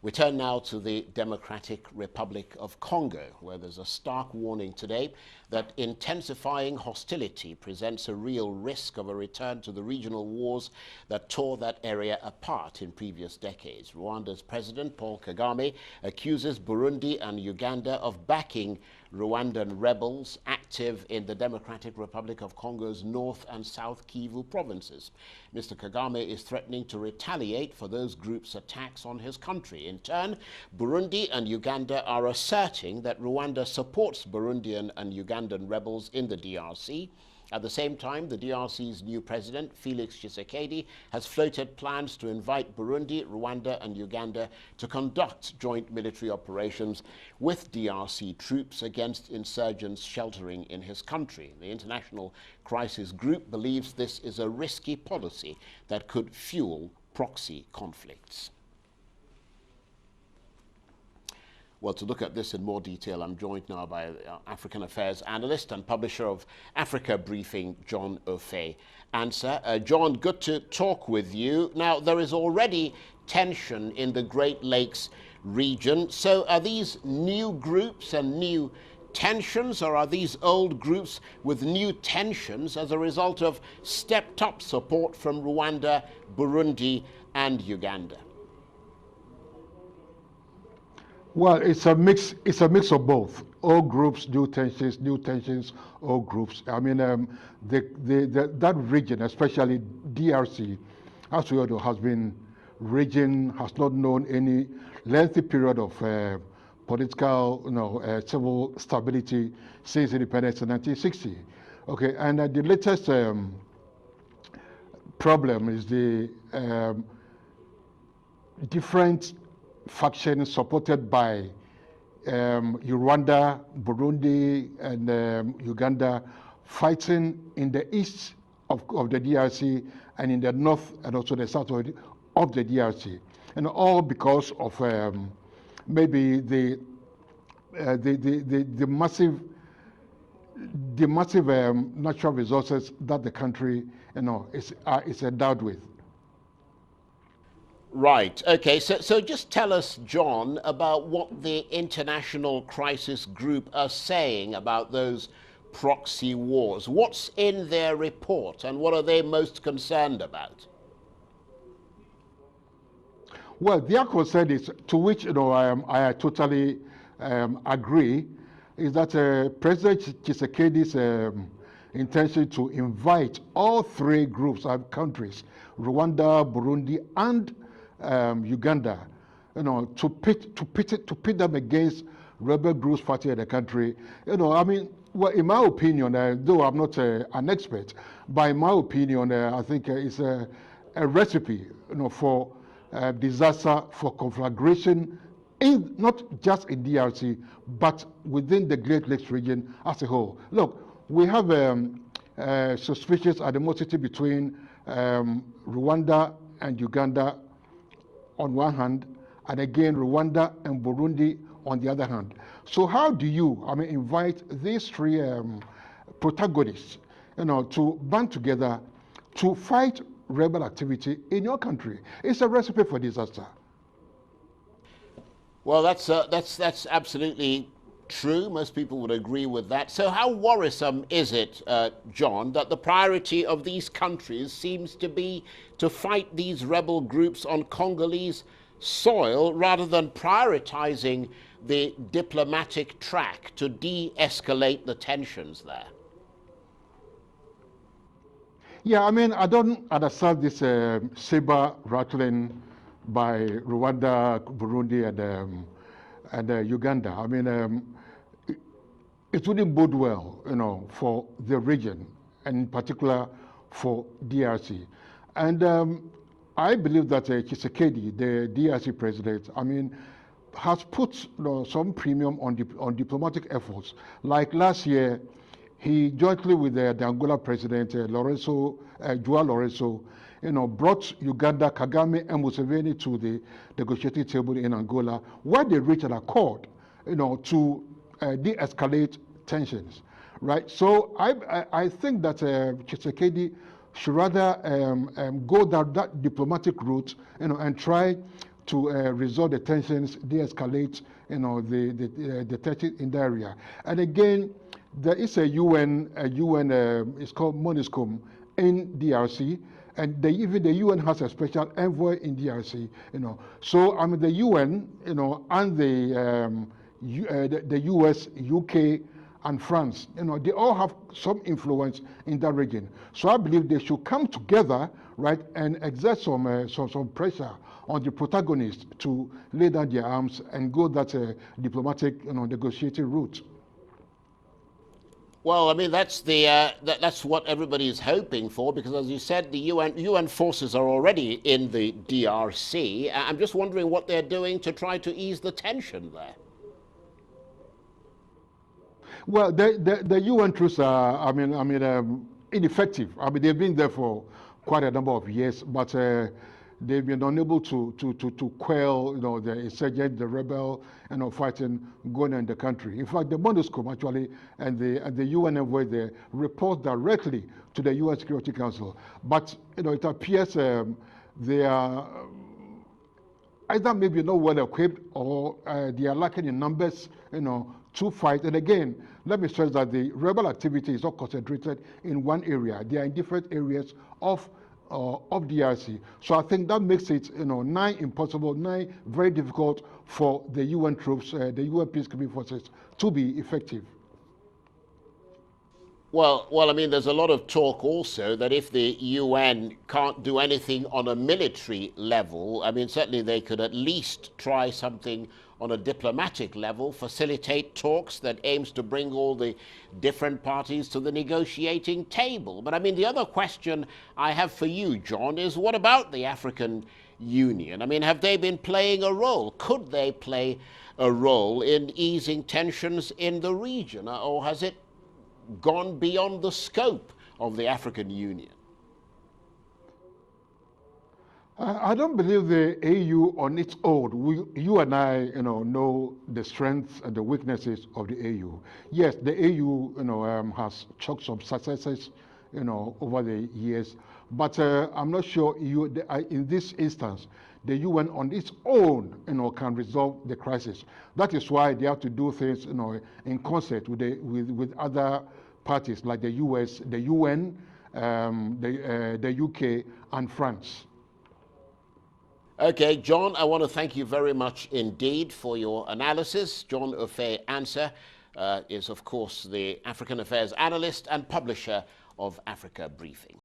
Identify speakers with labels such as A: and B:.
A: We turn now to the Democratic Republic of Congo, where there's a stark warning today that intensifying hostility presents a real risk of a return to the regional wars that tore that area apart in previous decades. Rwanda's President Paul Kagame accuses Burundi and Uganda of backing Rwandan rebels active in the Democratic Republic of Congo's North and South Kivu provinces. Mr. Kagame is threatening to retaliate for those groups' attacks on his country. In turn, Burundi and Uganda are asserting that Rwanda supports Burundian and Ugandan rebels in the DRC. At the same time, the DRC's new president, Félix Tshisekedi, has floated plans to invite Burundi, Rwanda and Uganda to conduct joint military operations with DRC troops against insurgents sheltering in his country. The International Crisis Group believes this is a risky policy that could fuel proxy conflicts. Well, to look at this in more detail, I'm joined now by African Affairs analyst and publisher of Africa Briefing, John Ofei-Ansah. John, good to talk with you. Now, there is already tension in the Great Lakes region. So are these new groups and new tensions, or are these old groups with new tensions as a result of stepped-up support from Rwanda, Burundi, and Uganda?
B: Well, it's a mix of both. All groups, new tensions, all groups. I mean, that region, especially DRC, as we all know, has not known any lengthy period of political, civil stability since independence in 1960. Okay, and the latest problem is the different factions supported by Rwanda, Burundi, and Uganda fighting in the east of the DRC and in the north and also the south of the DRC, and all because of maybe the massive natural resources that the country is endowed with.
A: Right. Okay. So just tell us, John, about what the International Crisis Group are saying about those proxy wars. What's in their report, and what are they most concerned about?
B: Well, their concern is, to which I totally agree, is that President Tshisekedi's intention to invite all three groups of countries, Rwanda, Burundi, and Uganda, to pit them against rebel groups fighting in the country. I mean, well, in my opinion, though I'm not an expert, but in my opinion, I think it's a recipe, for disaster, for conflagration, not just in DRC, but within the Great Lakes region as a whole. Look, we have suspicious animosity between Rwanda and Uganda on one hand, and again Rwanda and Burundi on the other hand. So how do you, invite these three protagonists, to band together to fight rebel activity in your country? It's a recipe for disaster.
A: Well, that's absolutely true. Most people would agree with that. So how worrisome is it, John, that the priority of these countries seems to be to fight these rebel groups on Congolese soil rather than prioritizing the diplomatic track to de-escalate the tensions there?
B: Yeah, I don't understand this saber rattling by Rwanda, Burundi, and Uganda. It wouldn't bode well, for the region, and in particular for DRC. And I believe that Tshisekedi, the DRC president, has put some premium on diplomatic efforts. Like last year, he jointly with the Angola president, João Lourenço, brought Uganda, Kagame, and Museveni to the negotiating table in Angola, where they reached an accord, to de-escalate tensions, right? So I think that Tshisekedi should rather go down that diplomatic route, and try to resolve the tensions, de-escalate, the tensions in the area. And again, there is a UN, it's called MONUSCOM in DRC, and even the UN has a special envoy in DRC, So I mean the UN, and the US, UK, and France, they all have some influence in that region. So I believe they should come together, right, and exert some pressure on the protagonists to lay down their arms and go that diplomatic, negotiating route.
A: Well, I mean, that's that's what everybody is hoping for, because as you said, the UN forces are already in the DRC. I'm just wondering what they're doing to try to ease the tension there.
B: Well, the UN troops are, ineffective. I mean, they've been there for quite a number of years, but they've been unable to quell, the insurgent, the rebel, fighting going on in the country. In fact, the MONUSCO actually and the UN envoy, they report directly to the UN Security Council. But it appears they are either maybe not well equipped or they are lacking in numbers, to fight. And again, let me stress that the rebel activity is not concentrated in one area. They are in different areas of DRC. So I think that makes it, nigh impossible, nigh very difficult for the UN troops, the UN peacekeeping forces, to be effective.
A: Well, I mean, there's a lot of talk also that if the UN can't do anything on a military level, I mean, certainly they could at least try something on a diplomatic level, facilitate talks that aims to bring all the different parties to the negotiating table. But I mean, the other question I have for you, John, is what about the African Union? I mean, have they been playing a role? Could they play a role in easing tensions in the region, or has it gone beyond the scope of the African Union?
B: I don't believe the AU on its own. You and I, know the strengths and the weaknesses of the AU. Yes, the AU, has chalked some successes, over the years. But I'm not sure in this instance, the UN on its own, can resolve the crisis. That is why they have to do things, in concert with other parties like the US, the UN, the UK, and France.
A: Okay, John, I want to thank you very much indeed for your analysis. John Ofe-Ansah is, of course, the African Affairs analyst and publisher of Africa Briefing.